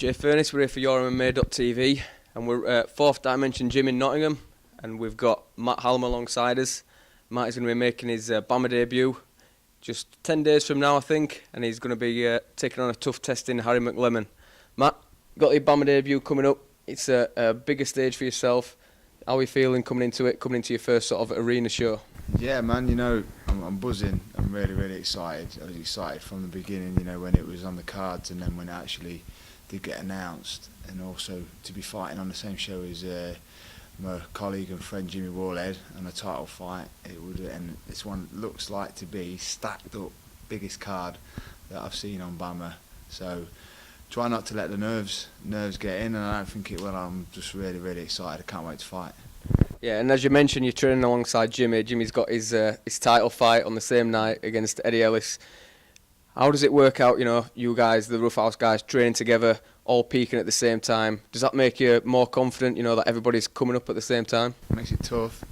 Jay Furnace, we're here for Your MMA.tv and we're at Fourth Dimension Gym in Nottingham and we've got Matt Hallam alongside us. Matt is going to be making his BAMMA debut just 10 days from now, I think, and he's going to be taking on a tough test in Harry McLeman. Matt, got your BAMMA debut coming up. It's a bigger stage for yourself. How are you feeling coming into your first sort of arena show? Yeah, man, you know, I'm buzzing. I'm really excited. I was excited from the beginning, you know, when it was on the cards and then when it actually did get announced. And also to be fighting on the same show as my colleague and friend Jimmy Warhead on a title fight. And this one looks like to be stacked up, biggest card that I've seen on BAMMA. So try not to let the nerves get in, and I don't think it will. I'm just really excited. I can't wait to fight. Yeah, and as you mentioned, you're training alongside Jimmy. Jimmy's got his title fight on the same night against Eddie Ellis. How does it work out, you know, you guys, the Roughhouse guys, training together, all peaking at the same time? Does that make you more confident, you know, that everybody's coming up at the same time? It makes it tough.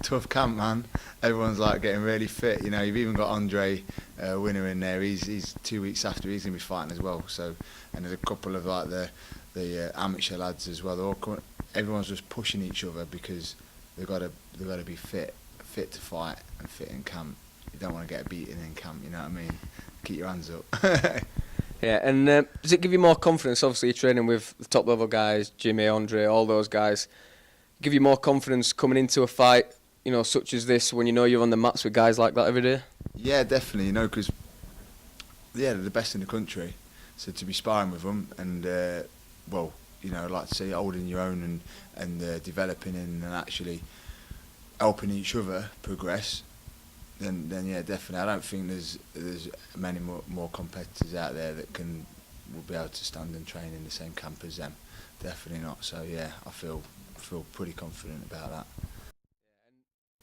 Tough camp, man. Everyone's like getting really fit. You know, you've even got Andre Winner in there. He's 2 weeks after he's gonna be fighting as well. So, and there's a couple of like the amateur lads as well. They're all everyone's just pushing each other because they've got to be fit to fight and fit in camp. You don't want to get beaten in camp. You know what I mean? Keep your hands up. Yeah, and does it give you more confidence? Obviously, you're training with the top level guys, Jimmy, Andre, all those guys. Give you more confidence coming into a fight, you know, such as this, when you know you're on the mats with guys like that every day? Yeah, definitely, you know, because they're the best in the country. So to be sparring with them and, well, you know, like to say holding your own and developing and actually helping each other progress, then yeah, definitely. I don't think there's many more competitors out there that will be able to stand and train in the same camp as them. Definitely not. So yeah, I feel pretty confident about that.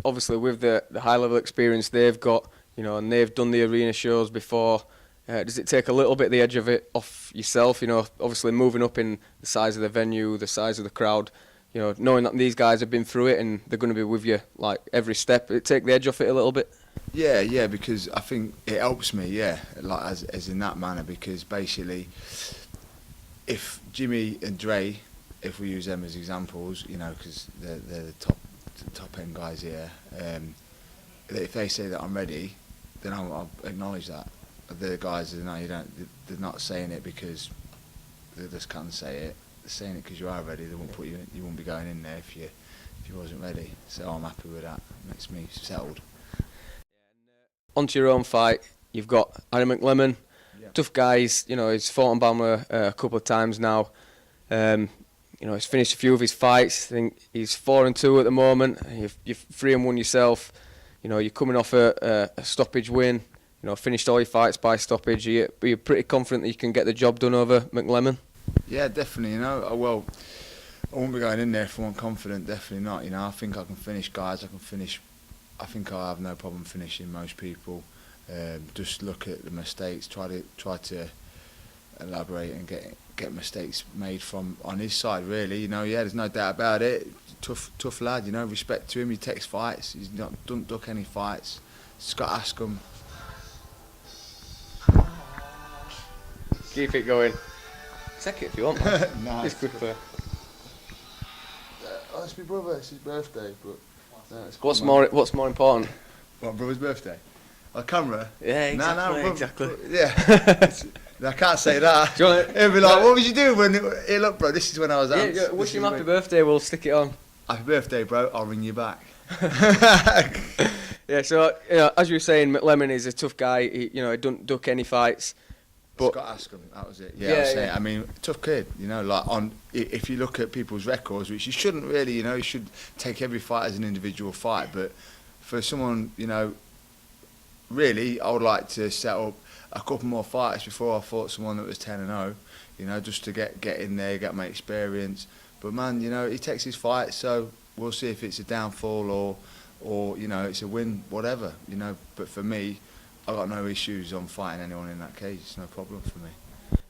Obviously, with the high level experience they've got, you know, and they've done the arena shows before, does it take a little bit the edge of it off yourself? You know, obviously moving up in the size of the venue, the size of the crowd, you know, knowing that these guys have been through it and they're going to be with you like every step, it take the edge off it a little bit? Yeah, because I think it helps me, yeah, like as in that manner, because basically, if Jimmy and Dre, if we use them as examples, you know, because they're the top end guys here, if they say that I'm ready, then I'll acknowledge that. The guys, they're not saying it because they just can't say it. They're saying it because you are ready. They won't put you won't be going in there if you wasn't ready. So I'm happy with that. It makes me settled. Onto your own fight, you've got Harry McLeman, Yeah. tough guys. You know, he's fought on BAMMA a couple of times now. You know, he's finished a few of his fights. I think he's 4-2 at the moment. You're 3-1 yourself. You know, you're coming off a stoppage win. You know, finished all your fights by stoppage. Are you pretty confident that you can get the job done over McLeman? Yeah, definitely. You know, well, I won't be going in there if I'm confident. Definitely not. You know, I think I can finish guys. I think I have no problem finishing most people. Just look at the mistakes. Try to elaborate and get mistakes made from on his side. Really, you know. Yeah, there's no doubt about it. Tough lad. You know, respect to him. He takes fights. He's not don't duck any fights. Just got to ask him. Keep it going. Take it if you want, man. Nah, It's good for. Oh, it's my brother. It's his birthday, but. No, What's more important? What, brother's birthday? A camera? Yeah, exactly. No, exactly. Yeah. I can't say that. Do you want He'll be like, what was you doing when... Hey, look, bro, this is when I was out. Yeah, wish him happy birthday, we'll stick it on. Happy birthday, bro. I'll ring you back. Yeah, so, you know, as you were saying, McLeman is a tough guy. He don't duck any fights. But Scott ask him, that was it. Yeah, I was saying, I mean, tough kid, you know, like if you look at people's records, which you shouldn't really, you know, you should take every fight as an individual fight, but for someone, you know, really, I would like to set up a couple more fights before I fought someone that was 10-0, you know, just to get in there, get my experience. But man, you know, he takes his fights, so we'll see if it's a downfall or you know, it's a win, whatever, you know. But for me, I got no issues on fighting anyone in that cage. It's no problem for me.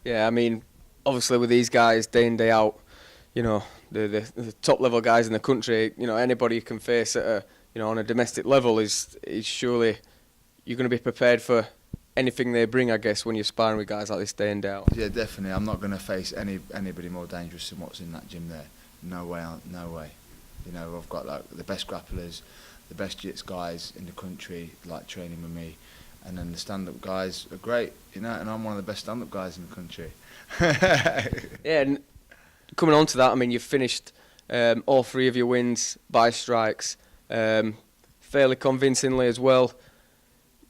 yeah, I mean, obviously with these guys, day in, day out, you know, the top level guys in the country, you know, anybody you can face at on a domestic level is surely you're going to be prepared for anything they bring, I guess, when you're sparring with guys like this day in day out. Yeah, definitely. I'm not going to face anybody more dangerous than what's in that gym there. No way, no way. You know, I've got like the best grapplers, the best jits guys in the country, like training with me, and then the stand-up guys are great. You know, and I'm one of the best stand-up guys in the country. Yeah, and coming on to that, I mean, you've finished all 3 of your wins by strikes, fairly convincingly as well.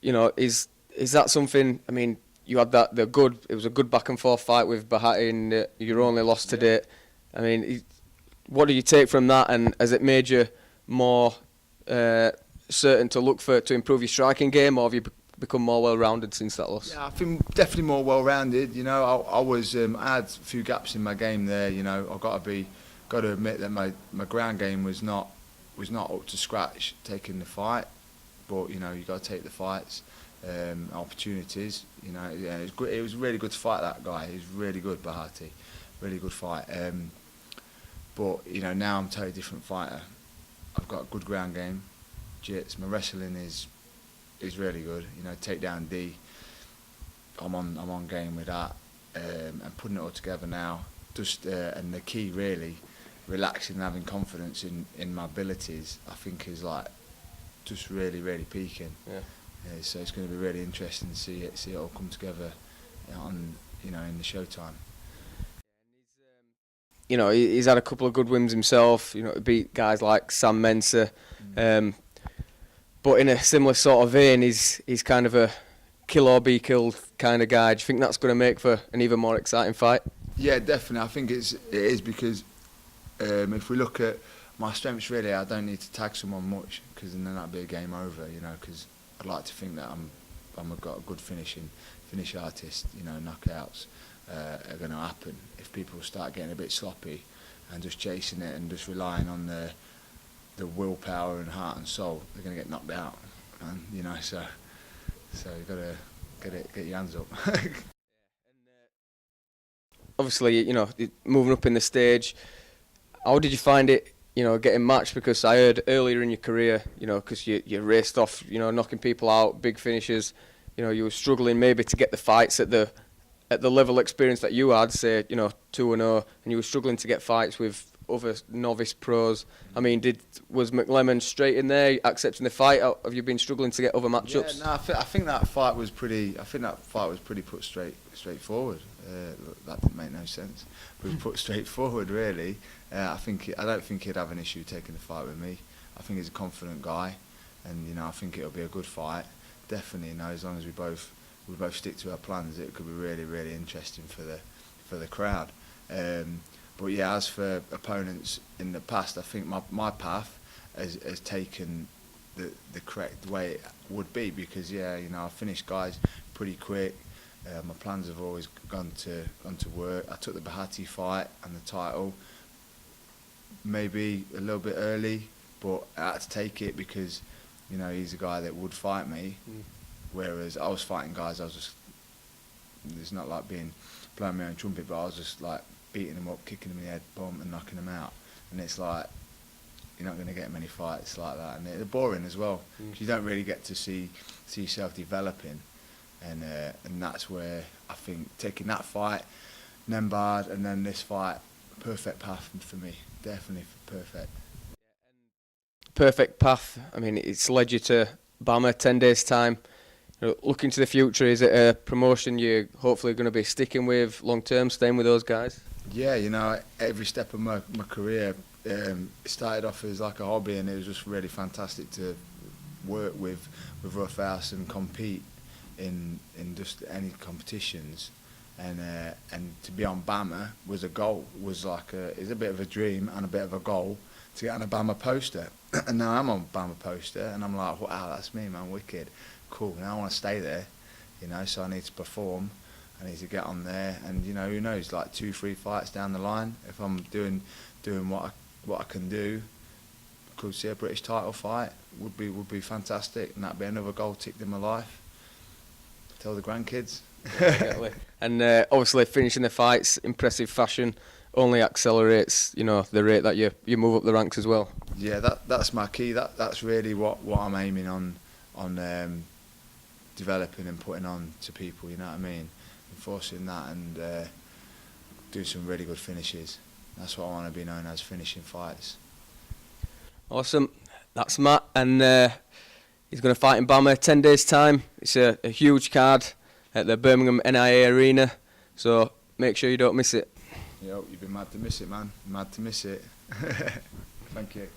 You know, is that something? I mean, you had it was a good back and forth fight with Bahati, and your only loss to date. I mean, what do you take from that, and has it made you more certain to look to improve your striking game, or have you become more well-rounded since that loss? Yeah, I think definitely more well-rounded. You know, I had a few gaps in my game there. You know, I've got to admit that my ground game was not up to scratch taking the fight, but you know, you got to take the fights, opportunities. You know, yeah, it was good. It was really good to fight that guy. He was really good, Bahati, really good fight. But you know, now I'm a totally different fighter. I've got a good ground game, jits. My wrestling is really good. You know, takedown D. I'm on game with that, and putting it all together now. Just and the key really, relaxing and having confidence in my abilities. I think is like just really peaking. Yeah. So it's going to be really interesting to see it all come together on in the showtime. You know, he's had a couple of good wins himself. You know, to beat guys like Sam Mensah. But in a similar sort of vein, he's kind of a kill or be killed kind of guy. Do you think that's going to make for an even more exciting fight? Yeah, definitely. I think it is because if we look at my strengths, really, I don't need to tag someone much, because then that'd be a game over. You know, because I'd like to think that I've got a good finish artist. You know, knockouts are going to happen if people start getting a bit sloppy and just chasing it and just relying on the willpower and heart and soul. They're going to get knocked out, and you know, so you've got to get your hands up. Obviously, you know, moving up in the stage, how did you find it, you know, getting matched? Because I heard earlier in your career, you know, because you raced off, you know, knocking people out, big finishes, you know, you were struggling maybe to get the fights at the level experience that you had, say, you know, 2-0, and you were struggling to get fights with other novice pros. I mean, was McLeman straight in there accepting the fight? Or have you been struggling to get other matchups? Yeah, no, I think that fight was pretty. I think that fight was pretty put straightforward. That didn't make no sense. But it was put straightforward, really. I don't think he'd have an issue taking the fight with me. I think he's a confident guy, and you know, I think it'll be a good fight. Definitely, you know, as long as we both stick to our plans, it could be really interesting for the crowd. But yeah, as for opponents in the past, I think my path has taken the correct way it would be, because yeah, you know, I finished guys pretty quick. My plans have always gone to work. I took the Bahati fight and the title maybe a little bit early, but I had to take it because, you know, he's a guy that would fight me. Whereas I was fighting guys, it's not like blowing my own trumpet, but I was just like beating them up, kicking them in the head, boom, and knocking them out. And it's like, you're not going to get many fights like that, and they're boring as well. You don't really get to see yourself developing, and that's where I think taking that fight, Nembard, and then this fight, perfect path for me, definitely perfect. Perfect path. I mean, it's led you to BAMMA 10 days time. You know, looking to the future, is it a promotion you're hopefully going to be sticking with long term, staying with those guys? Yeah, you know, every step of my career, it started off as like a hobby, and it was just really fantastic to work with Roughhouse and compete in just any competitions, and to be on BAMMA was a goal, was a bit of a dream and a bit of a goal to get on a BAMMA poster. And now I'm on BAMMA poster, and I'm like, wow, that's me, man, wicked, cool. Now I want to stay there, you know, so I need to perform. I need to get on there, and you know, who knows, like 2-3 fights down the line, if I'm doing what I can do, could see a British title fight would be fantastic, and that'd be another goal ticked in my life. Tell the grandkids. And obviously finishing the fights, impressive fashion, only accelerates, you know, the rate that you move up the ranks as well. Yeah, that's my key. That's really what I'm aiming on developing and putting on to people, you know what I mean? Enforcing that and do some really good finishes. That's what I want to be known as, finishing fights. Awesome. That's Matt, and he's going to fight in BAMMA 10 days' time. It's a huge card at the Birmingham NIA Arena, so make sure you don't miss it. Yo, you've been mad to miss it, man. Mad to miss it. Thank you.